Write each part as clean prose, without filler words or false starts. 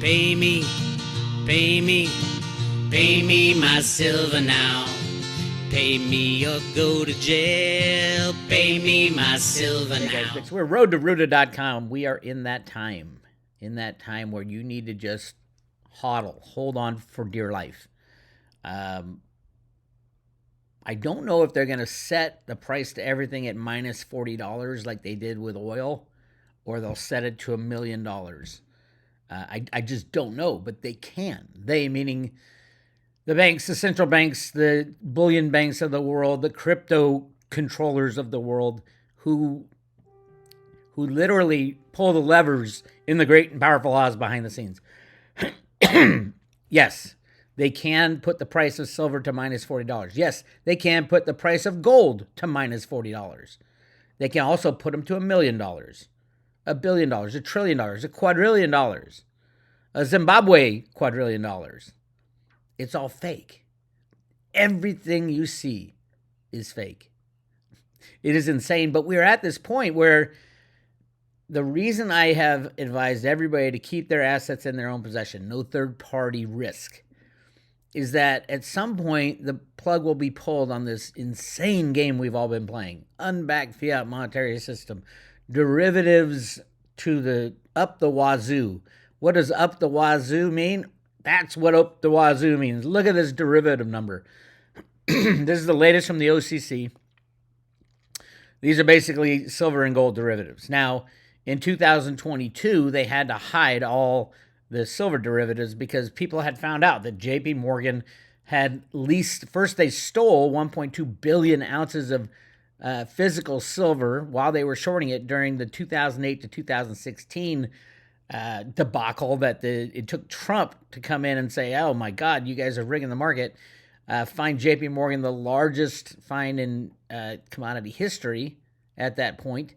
Pay me, pay me, pay me my silver now. Pay me or go to jail. Pay me my silver Hey now. guys, Bix Weir, roadtoruta.com. We are in that time where you need to just hold on for dear life. I don't know if they're going to set the price to everything at minus $40 like they did with oil, or they'll set it to $1 million. I just don't know, but they can. They, meaning the banks, the central banks, the bullion banks of the world, the crypto controllers of the world, who literally pull the levers in the great and powerful Oz behind the scenes. Yes, they can put the price of silver to minus $40. Yes, they can put the price of gold to minus $40. They can also put them to $1 million, $1 billion, $1 trillion, $1 quadrillion, a Zimbabwe quadrillion dollars. It's all fake. Everything you see is fake. It is insane, but we're at this point where the reason I have advised everybody to keep their assets in their own possession, no third-party risk, is that at some point the plug will be pulled on this insane game we've all been playing. Unbacked fiat monetary system, derivatives to the up the wazoo. What does up the wazoo mean? That's what up the wazoo means. Look at this derivative number. This is the latest from the OCC. These are basically silver and gold derivatives. Now, in 2022, they had to hide all the silver derivatives because people had found out that JP Morgan had leased, first they stole 1.2 billion ounces of physical silver while they were shorting it during the 2008 to 2016 debacle that it took Trump to come in and say, oh my God, you guys are rigging the market. Find JP Morgan the largest fine in commodity history at that point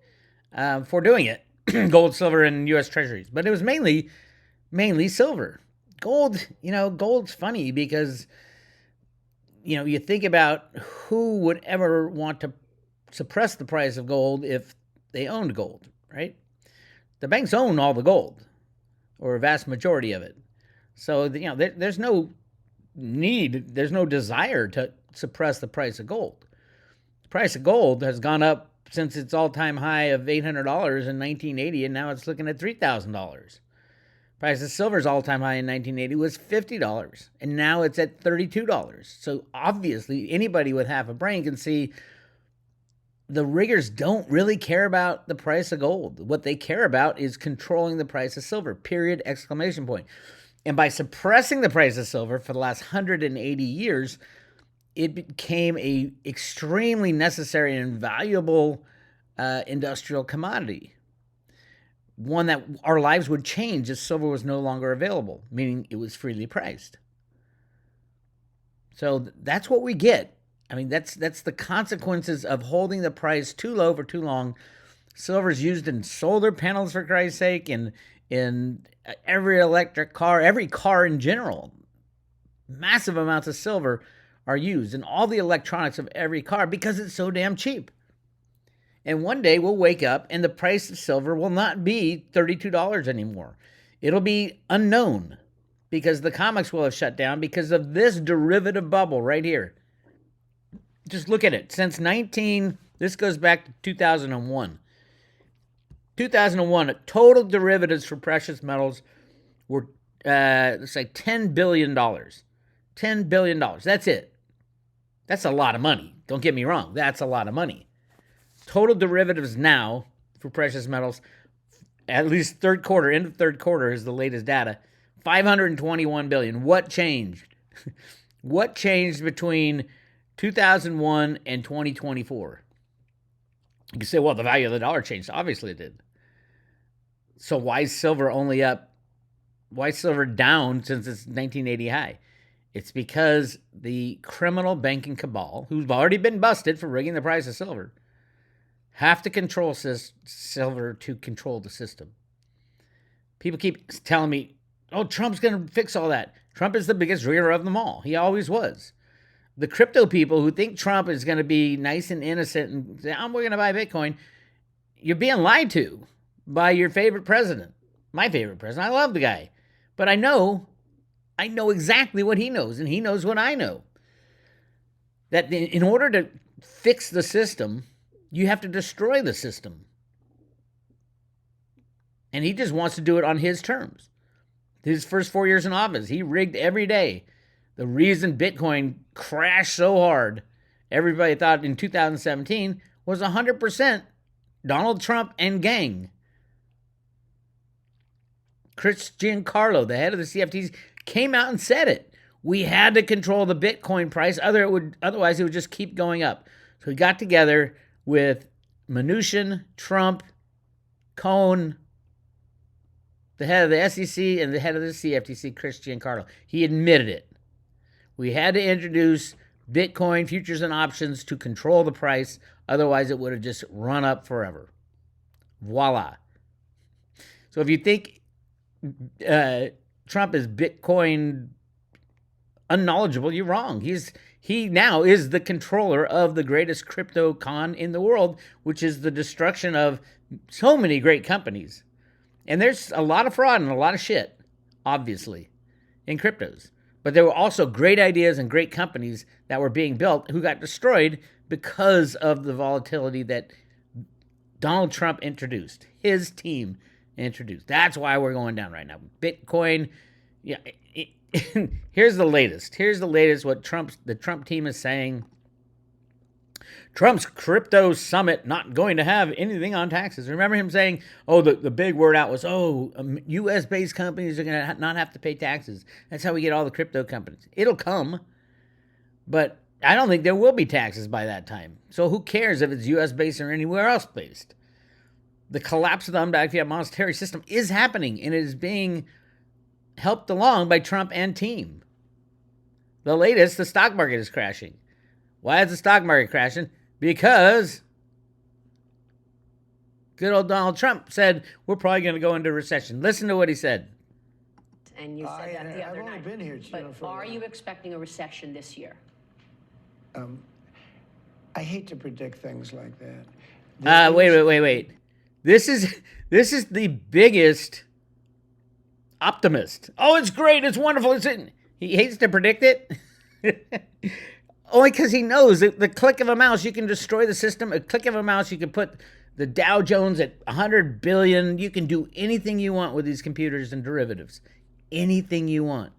for doing it. Gold, silver, and U.S. treasuries. But it was mainly silver. Gold, gold's funny because, you think about who would ever want to suppress the price of gold if they owned gold, right? The banks own all the gold, or a vast majority of it. So, there's no need, there's no desire to suppress the price of gold. The price of gold has gone up since its all-time high of $800 in 1980, and now it's looking at $3,000. Price of silver's all-time high in 1980 was $50, and now it's at $32. So obviously, anybody with half a brain can see the riggers don't really care about the price of gold. What they care about is controlling the price of silver, period, exclamation point. And by suppressing the price of silver for the last 180 years, it became a extremely necessary and valuable industrial commodity. One that our lives would change if silver was no longer available, meaning it was freely priced. So that's what we get. I mean, that's the consequences of holding the price too low for too long. Silver is used in solar panels, for Christ's sake, and in every electric car, every car in general. Massive amounts of silver are used in all the electronics of every car because it's so damn cheap. And one day we'll wake up and the price of silver will not be $32 anymore. It'll be unknown because the comics will have shut down because of this derivative bubble right here. Just look at it. This goes back to 2001. 2001, total derivatives for precious metals were, let's say, $10 billion. $10 billion. That's it. That's a lot of money. Don't get me wrong. That's a lot of money. Total derivatives now for precious metals, at least end of third quarter is the latest data, $521 billion. What changed? What changed between 2001 and 2024? You can say, well, the value of the dollar changed. Obviously it did. So why is silver only up? Why is silver down since its 1980 high? It's because the criminal banking cabal, who've already been busted for rigging the price of silver, have to control silver to control the system. People keep telling me, oh, Trump's going to fix all that. Trump is the biggest rigger of them all. He always was. The crypto people who think Trump is going to be nice and innocent and say, we're going to buy Bitcoin, you're being lied to by your favorite president. My favorite president. I love the guy. But I know exactly what he knows, and he knows what I know. That in order to fix the system, you have to destroy the system. And he just wants to do it on his terms. His first 4 years in office, he rigged every day. The reason Bitcoin crashed so hard, everybody thought in 2017, was 100% Donald Trump and gang. Chris Giancarlo, the head of the CFTC, came out and said it. We had to control the Bitcoin price, otherwise it would just keep going up. So he got together with Mnuchin, Trump, Cohn, the head of the SEC, and the head of the CFTC, Chris Giancarlo. He admitted it. We had to introduce Bitcoin futures and options to control the price, otherwise it would have just run up forever. Voila. So if you think Trump is Bitcoin unknowledgeable, you're wrong. He now is the controller of the greatest crypto con in the world, which is the destruction of so many great companies. And there's a lot of fraud and a lot of shit, obviously, in cryptos. But there were also great ideas and great companies that were being built who got destroyed because of the volatility that Donald Trump introduced, his team introduced. That's why we're going down right now. Bitcoin, yeah. Here's the latest. What the Trump team is saying. Trump's crypto summit not going to have anything on taxes. Remember him saying, the big word out was, U.S.-based companies are going to not have to pay taxes. That's how we get all the crypto companies. It'll come, but I don't think there will be taxes by that time. So who cares if it's U.S.-based or anywhere else based? The collapse of the unbacked fiat monetary system is happening, and it is being helped along by Trump and team. The latest, the stock market is crashing. Why is the stock market crashing? Because good old Donald Trump said we're probably going to go into recession. Listen to what he said. And you said that the other night. I've only been here, but are you expecting a recession this year? I hate to predict things like that. Wait. This is the biggest optimist. Oh, it's great. It's wonderful. He hates to predict it. Only because he knows that the click of a mouse, you can destroy the system. A click of a mouse, you can put the Dow Jones at 100 billion. You can do anything you want with these computers and derivatives. Anything you want.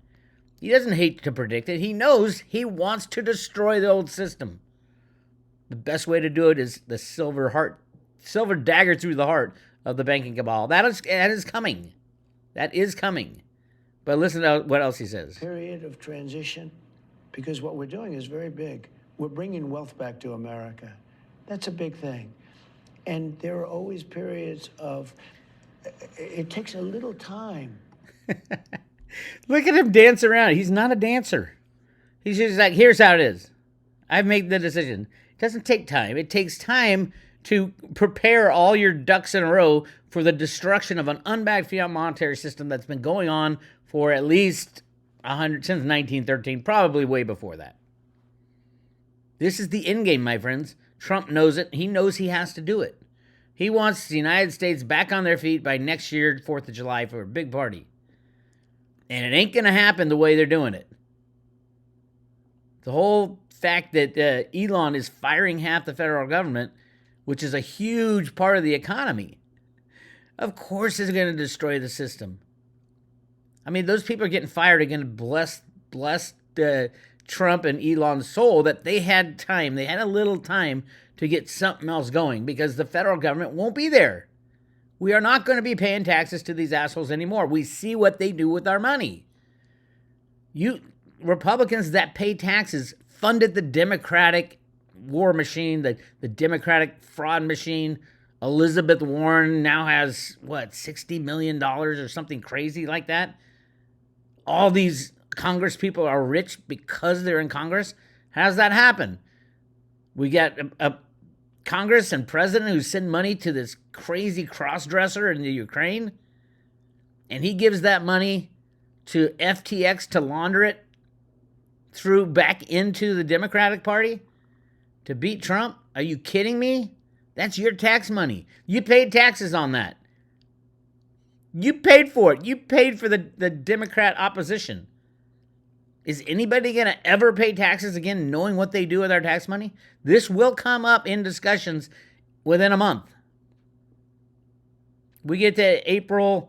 He doesn't hate to predict it. He knows he wants to destroy the old system. The best way to do it is the silver dagger through the heart of the banking cabal. That is coming. That is coming. But listen to what else he says. Period of transition, because what we're doing is very big. We're bringing wealth back to America. That's a big thing. And there are always periods of, it takes a little time. Look at him dance around. He's not a dancer. He's just like, here's how it is. I've made the decision. It doesn't take time. It takes time to prepare all your ducks in a row for the destruction of an unbacked fiat monetary system that's been going on for at least since 1913, probably way before that. This is the end game, my friends. Trump knows it. He knows he has to do it. He wants the United States back on their feet by next year, 4th of July, for a big party. And it ain't going to happen the way they're doing it. The whole fact that Elon is firing half the federal government, which is a huge part of the economy, of course is going to destroy the system. I mean, those people are getting fired are going to bless Trump and Elon's soul that they had time. They had a little time to get something else going because the federal government won't be there. We are not going to be paying taxes to these assholes anymore. We see what they do with our money. You Republicans that pay taxes funded the Democratic war machine, the Democratic fraud machine. Elizabeth Warren now has, $60 million or something crazy like that? All these Congress people are rich because they're in Congress? How does that happen? We got a Congress and president who send money to this crazy cross-dresser in the Ukraine, and he gives that money to FTX to launder it back into the Democratic Party to beat Trump? Are you kidding me? That's your tax money. You paid taxes on that. You paid for it. You paid for the Democrat opposition. Is anybody going to ever pay taxes again knowing what they do with our tax money? This will come up in discussions within a month. We get to April,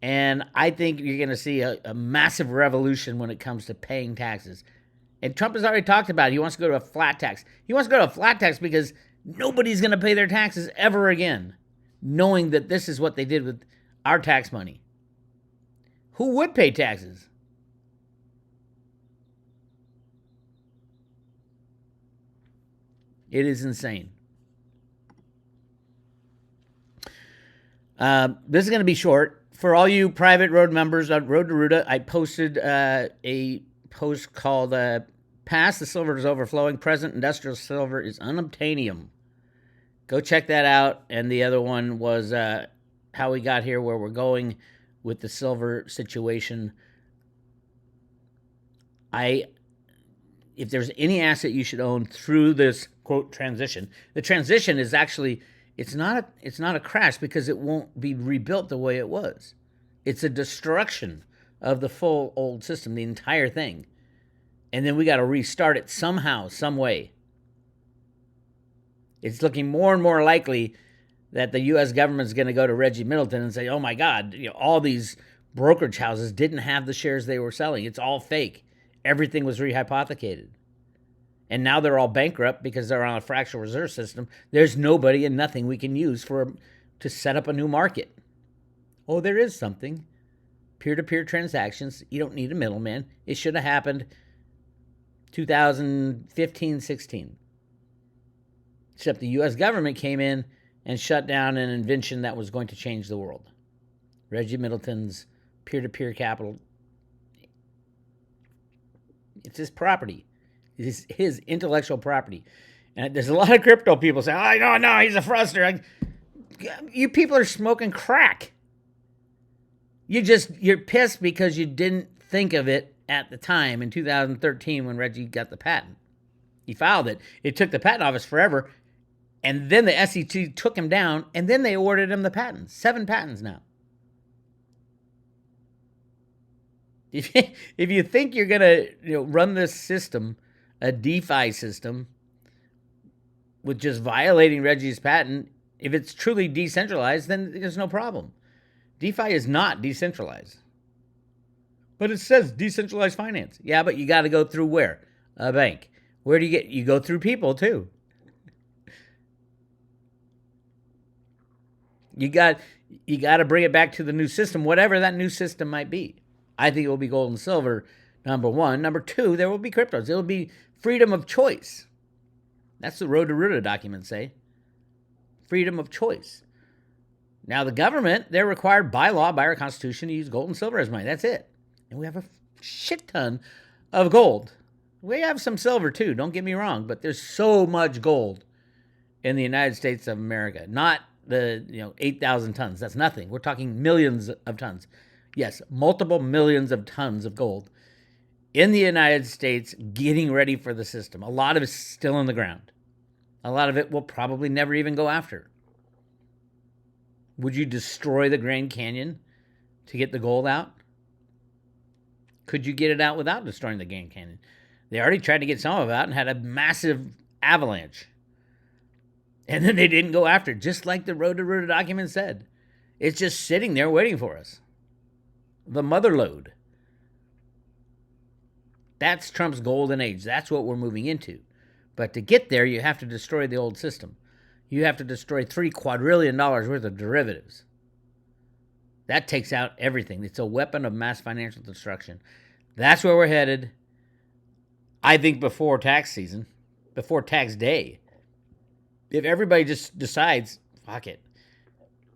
and I think you're going to see a massive revolution when it comes to paying taxes. And Trump has already talked about it. He wants to go to a flat tax. He wants to go to a flat tax because nobody's going to pay their taxes ever again, knowing that this is what they did with our tax money. Who would pay taxes? It is insane. This is going to be short. For all you private road members on Road to Ruta, I posted a post called Past the Silver is Overflowing, Present Industrial Silver is Unobtainium. Go check that out. And the other one was how we got here, where we're going with the silver situation. If there's any asset you should own through this, quote, transition, the transition is actually, it's not a crash because it won't be rebuilt the way it was. It's a destruction of the full old system, the entire thing. And then we got to restart it somehow, some way. It's looking more and more likely that the U.S. government is going to go to Reggie Middleton and say, oh my God, all these brokerage houses didn't have the shares they were selling. It's all fake. Everything was rehypothecated. And now they're all bankrupt because they're on a fractional reserve system. There's nobody and nothing we can use to set up a new market. Oh, there is something. Peer-to-peer transactions. You don't need a middleman. It should have happened 2015-16. Except the U.S. government came in and shut down an invention that was going to change the world. Reggie Middleton's peer-to-peer capital. It's his property. It's his intellectual property. And there's a lot of crypto people saying, oh, no, he's a fraudster. You people are smoking crack. You're pissed because you didn't think of it at the time in 2013 when Reggie got the patent. He filed it. It took the patent office forever. And then the SEC took him down, and then they awarded him the patents. 7 patents now. If you think you're going to run this system, a DeFi system, with just violating Reggie's patent, if it's truly decentralized, then there's no problem. DeFi is not decentralized. But it says decentralized finance. Yeah, but you got to go through where? A bank. Where do you get? You go through people, too. You got to bring it back to the new system, whatever that new system might be. I think it will be gold and silver, number one. Number two, there will be cryptos. It will be freedom of choice. That's the Road to Ruta documents say. Freedom of choice. Now, the government, they're required by law, by our Constitution, to use gold and silver as money. That's it. And we have a shit ton of gold. We have some silver, too. Don't get me wrong. But there's so much gold in the United States of America. Not the 8,000 tons. That's nothing. We're talking millions of tons. Yes, multiple millions of tons of gold in the United States getting ready for the system. A lot of it's still in the ground. A lot of it will probably never even go after. Would you destroy the Grand Canyon to get the gold out? Could you get it out without destroying the Grand Canyon? They already tried to get some of it out and had a massive avalanche. And then they didn't go after it, just like the Road to Ruta document said. It's just sitting there waiting for us. The mother lode. That's Trump's golden age. That's what we're moving into. But to get there, you have to destroy the old system. You have to destroy $3 quadrillion worth of derivatives. That takes out everything. It's a weapon of mass financial destruction. That's where we're headed. I think before tax season, before tax day. If everybody just decides, fuck it,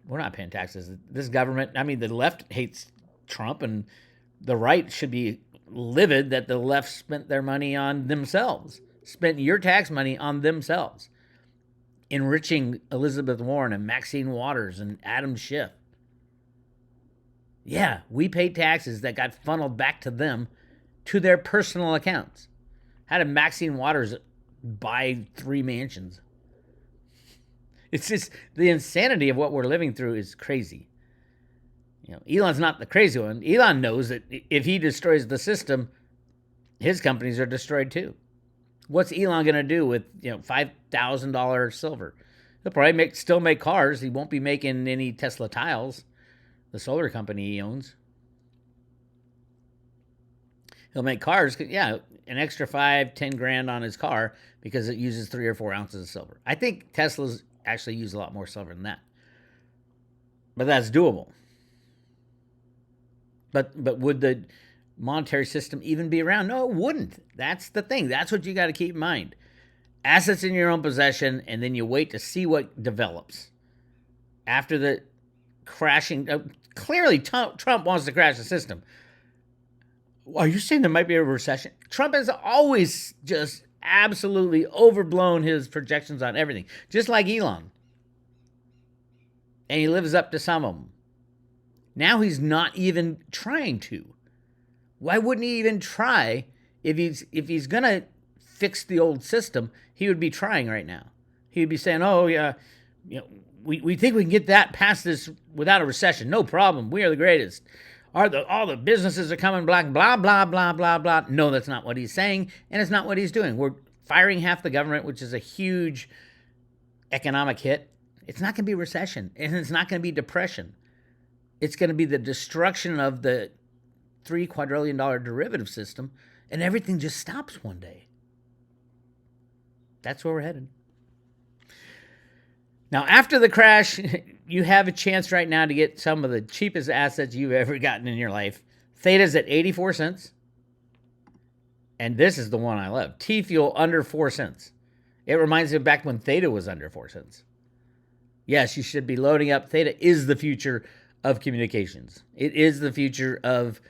we're not paying taxes. This government, the left hates Trump, and the right should be livid that the left spent their money on themselves, spent your tax money on themselves, enriching Elizabeth Warren and Maxine Waters and Adam Schiff. Yeah, we pay taxes that got funneled back to them, to their personal accounts. How did Maxine Waters buy 3 mansions? It's just the insanity of what we're living through is crazy. Elon's not the crazy one. Elon knows that if he destroys the system, his companies are destroyed too. What's Elon going to do with $5,000 silver? He'll probably still make cars. He won't be making any Tesla tiles, the solar company he owns. He'll make cars, an extra 5-10 grand on his car because it uses 3 or 4 ounces of silver. I think Teslas actually use a lot more silver than that, but that's doable. But would the monetary system even be around? No, it wouldn't. That's the thing. That's what you got to keep in mind. Assets in your own possession, and then you wait to see what develops. After the crashing, clearly Trump wants to crash the system. Are you saying there might be a recession? Trump has always just absolutely overblown his projections on everything, just like Elon. And he lives up to some of them. Now he's not even trying to. Why wouldn't he even try? If he's going to fix the old system, he would be trying right now. He would be saying, oh, yeah, we think we can get that past this without a recession. No problem. We are the greatest. All the businesses are coming back, blah, blah, blah, blah, blah. No, that's not what he's saying, and it's not what he's doing. We're firing half the government, which is a huge economic hit. It's not going to be recession, and it's not going to be depression. It's going to be the destruction of the $3 quadrillion derivative system, and everything just stops one day. That's where we're headed. Now, after the crash, you have a chance right now to get some of the cheapest assets you've ever gotten in your life. Theta's at 84 cents. And this is the one I love. TFuel under 4 cents. It reminds me of back when Theta was under 4 cents. Yes, you should be loading up. Theta is the future of communications. It is the future of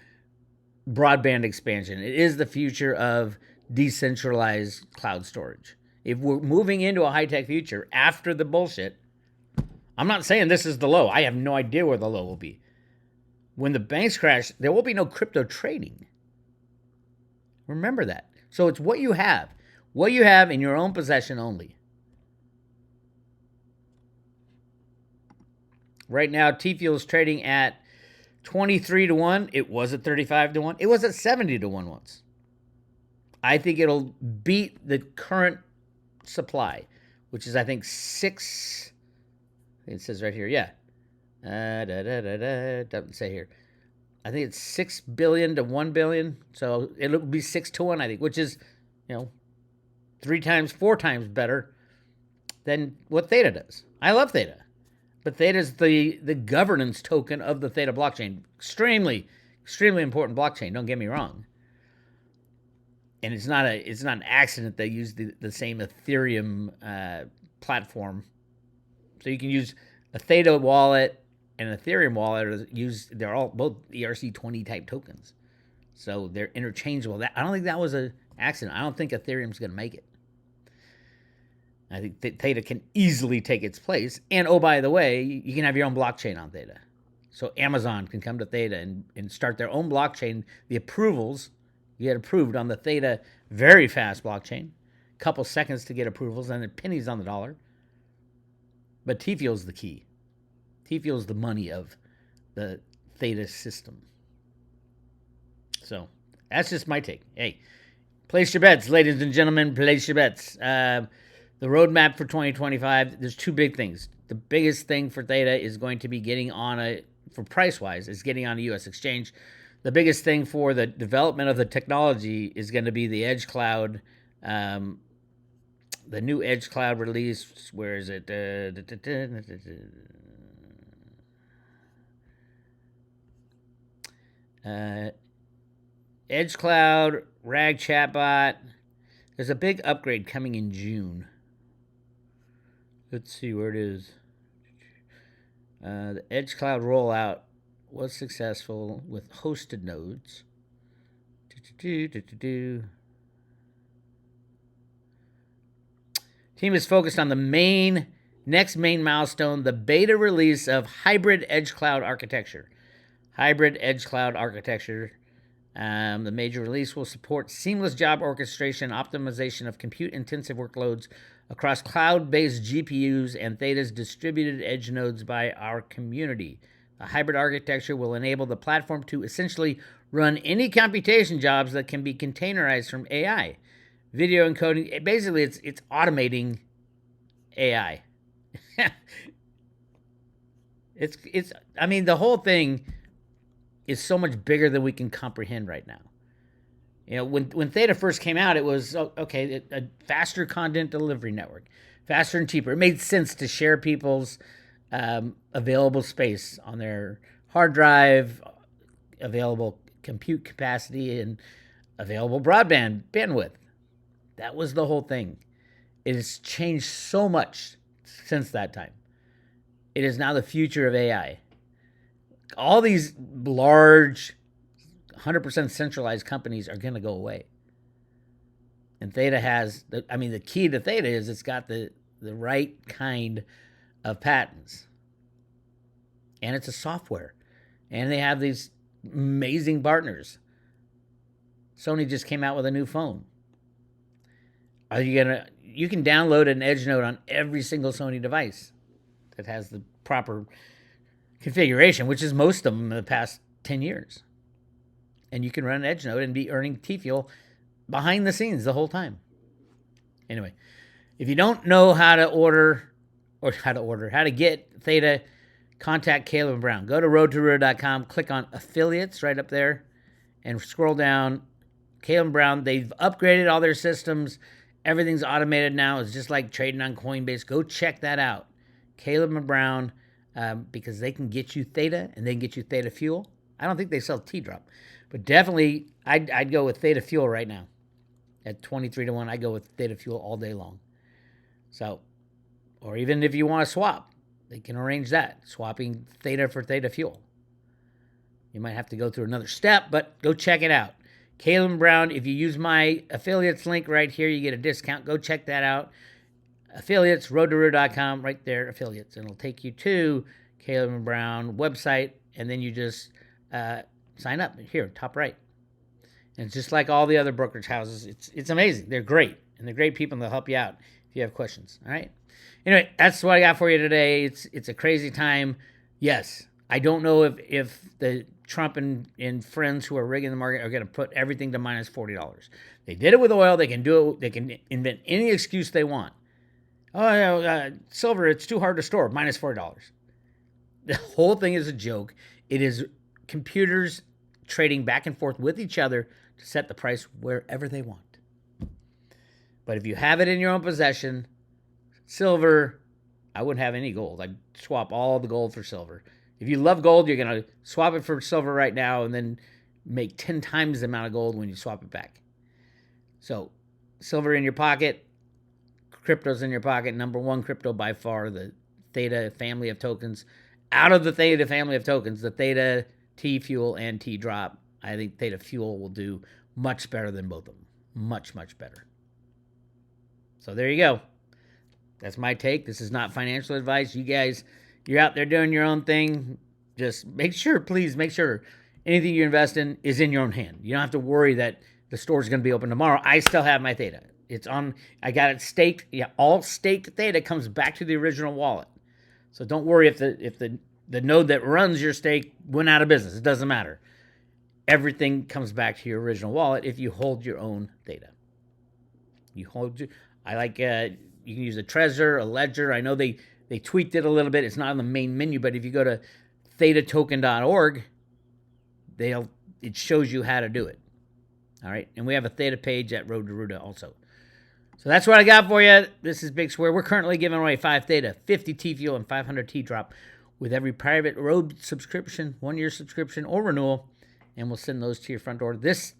broadband expansion. It is the future of decentralized cloud storage. If we're moving into a high-tech future after the bullshit, I'm not saying this is the low. I have no idea where the low will be. When the banks crash, there will be no crypto trading. Remember that. So it's what you have. What you have in your own possession only. Right now, TFuel is trading at 23 to 1. It was at 35 to 1. It was at 70 to 1 once. I think it'll beat the current supply, which is, I think, 6. It says right here, yeah. Doesn't say here. I think it's 6 billion to 1 billion. So it'll be 6 to 1, I think, which is, 3 times, 4 times better than what Theta does. I love Theta. But Theta is the governance token of the Theta blockchain. Extremely, extremely important blockchain. Don't get me wrong. And it's not an accident they use the same Ethereum platform. So you can use a Theta wallet and an Ethereum wallet. They're all both ERC20 type tokens. So they're interchangeable. I don't think that was an accident. I don't think Ethereum's going to make it. I think Theta can easily take its place. And, oh, by the way, you can have your own blockchain on Theta. So Amazon can come to Theta and start their own blockchain. The approvals, you get approved on the Theta very fast blockchain. Couple seconds to get approvals, and then pennies on the dollar. But TFuel is the key. TFuel is the money of the Theta system. So that's just my take. Hey, place your bets, ladies and gentlemen. Place your bets. The roadmap for 2025, there's 2 big things. The biggest thing for Theta is going to be getting on for price-wise, is getting on a U.S. exchange. The biggest thing for the development of the technology is going to be the Edge Cloud, the new Edge Cloud release. Where is it? Edge Cloud, RAG chatbot. There's a big upgrade coming in June. Let's see where it is. The Edge Cloud rollout was successful with hosted nodes. Team is focused on the next main milestone, the beta release of hybrid Edge Cloud architecture. Hybrid Edge Cloud architecture. The major release will support seamless job orchestration, optimization of compute-intensive workloads across cloud-based GPUs and Theta's distributed edge nodes by our community. A hybrid architecture will enable the platform to essentially run any computation jobs that can be containerized from AI. Video encoding, basically it's automating AI. I mean, the whole thing is so much bigger than we can comprehend right now. You know, when Theta first came out, it was, okay, a faster content delivery network, faster and cheaper. It made sense to share people's available space on their hard drive, available compute capacity, and available broadband bandwidth. That was the whole thing. It has changed so much since that time. It is now the future of AI. All these large, 100% centralized companies are going to go away. And Theta has, the key to Theta is it's got the right kind of patents. And it's a software. And they have these amazing partners. Sony just came out with a new phone. You can download an Edge Note on every single Sony device that has the proper configuration, which is most of them in the past 10 years. And you can run an Edge Note and be earning TFuel behind the scenes the whole time. Anyway, if you don't know how to get Theta, contact Caleb Brown. Go to roadtoroota.com, click on affiliates right up there, and scroll down. Caleb Brown, they've upgraded all their systems. Everything's automated now. It's just like trading on Coinbase. Go check that out. Caleb and Brown, because they can get you Theta and they can get you Theta Fuel. I don't think they sell T-Drop, but definitely I'd go with Theta Fuel right now. At 23-1, I go with Theta Fuel all day long. So, or even if you want to swap, they can arrange that, swapping Theta for Theta Fuel. You might have to go through another step, but go check it out. Caleb Brown, if you use my affiliates link right here, you get a discount. Go check that out. Affiliates, roadtoroota.com, right there, affiliates. And it'll take you to Caleb Brown website, and then you just sign up here, top right. And it's just like all the other brokerage houses. It's amazing. They're great, and they're great people, and they'll help you out if you have questions. All right? Anyway, that's what I got for you today. It's a crazy time. Yes, I don't know if the Trump and friends who are rigging the market are going to put everything to minus $40. They did it with oil. They can do it. They can invent any excuse they want. Silver, it's too hard to store, minus $40. The whole thing is a joke. It is computers trading back and forth with each other to set the price wherever they want. But if you have it in your own possession, silver, I wouldn't have any gold. I'd swap all the gold for silver. If you love gold, you're going to swap it for silver right now and then make 10 times the amount of gold when you swap it back. So, silver in your pocket, crypto's in your pocket. Number one crypto by far, the Theta family of tokens. Out of the Theta family of tokens, the Theta TFuel and T-Drop, I think Theta Fuel will do much better than both of them. Much, much better. So there you go. That's my take. This is not financial advice. You guys, you're out there doing your own thing. Just please make sure anything you invest in is in your own hand. You don't have to worry that the store's going to be open tomorrow. I still have my Theta. I got it staked. Yeah, all staked Theta comes back to the original wallet. So don't worry if the node that runs your stake went out of business. It doesn't matter. Everything comes back to your original wallet if you hold your own Theta. You can use a Trezor, a Ledger. I know they tweaked it a little bit. It's not on the main menu, but if you go to thetatoken.org, it shows you how to do it. All right, and we have a Theta page at Road to Ruta also. So that's what I got for you. This is Bix Weir. We're currently giving away 5 Theta, 50 TFuel, and 500 T-Drop with every private road subscription, 1-year subscription, or renewal, and we'll send those to your front door. This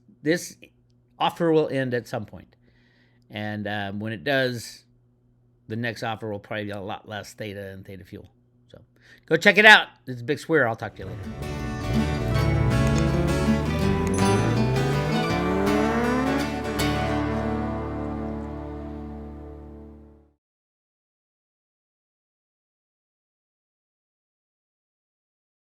offer will end at some point. And when it does, the next offer will probably be a lot less Theta and Theta Fuel. So go check it out. This is Bix Weir. I'll talk to you later.